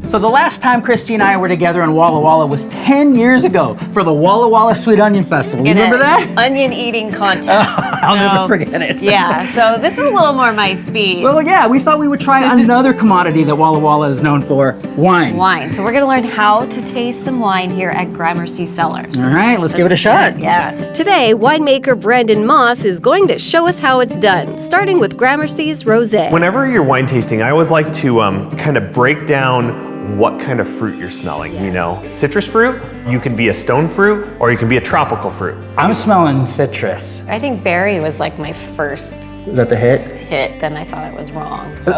So the last time Kristi and I were together in Walla Walla was 10 years ago for the Walla Walla Sweet Onion Festival. You remember that? Onion eating contest. I'll never forget it. Yeah, so this is a little more my speed. Well, yeah, we thought we would try another commodity that Walla Walla is known for, wine. Wine. So we're gonna learn how to taste some wine here at Gramercy Cellars. All right, let's give it a shot. Yeah. Today, winemaker Brandon Moss is going to show us how it's done, starting with Gramercy's Rosé. Whenever you're wine tasting, I always like to kind of break down what kind of fruit you're smelling, you know. Citrus fruit, you can be a stone fruit, or you can be a tropical fruit. I'm smelling citrus. I think berry was like my first Is that the hit? hit, then I thought it was wrong. So.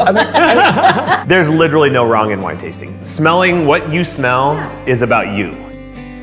There's literally no wrong in wine tasting. Smelling what you smell is about you.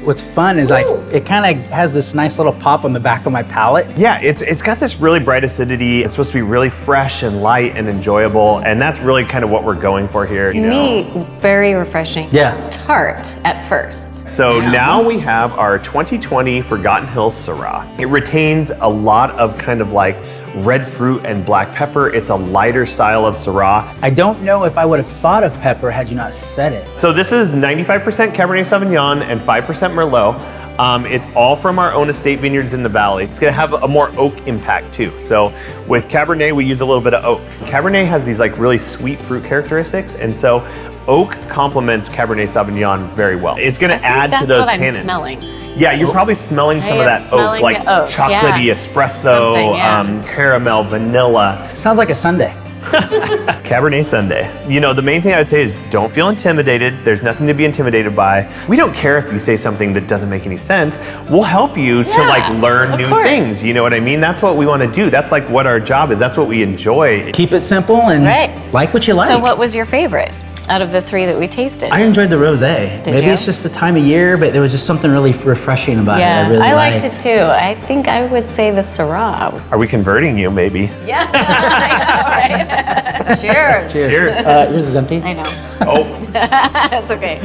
What's fun is like, it kind of has this nice little pop on the back of my palate. Yeah, it's got this really bright acidity. It's supposed to be really fresh and light and enjoyable, and that's really kind of what we're going for here. You know? Me, very refreshing. Yeah. Tart at first. So now we have our 2020 Forgotten Hills Syrah. It retains a lot of kind of like red fruit and black pepper. It's a lighter style of Syrah. I don't know if I would have thought of pepper had you not said it. So this is 95% Cabernet Sauvignon and 5% Merlot. It's all from our own estate vineyards in the valley. It's gonna have a more oak impact too. So with Cabernet, we use a little bit of oak. Cabernet has these like really sweet fruit characteristics, and so oak complements Cabernet Sauvignon very well. It's gonna add to those tannins. That's what I'm smelling. Yeah, you're probably smelling some of that oak, like chocolatey espresso, caramel, vanilla. Sounds like a sundae. Cabernet Sunday. You know, the main thing I would say is don't feel intimidated. There's nothing to be intimidated by. We don't care if you say something that doesn't make any sense. We'll help you to like learn new things. You know what I mean? That's what we want to do. That's like what our job is. That's what we enjoy. Keep it simple and like what you like. So what was your favorite out of the three that we tasted? I enjoyed the rosé. Maybe it's just the time of year, but there was just something really refreshing about it. I really liked it too. I think I would say the Syrah. Are we converting you, maybe? Yeah, I know, right? Cheers. Cheers. Yours is empty. I know. Oh. That's okay.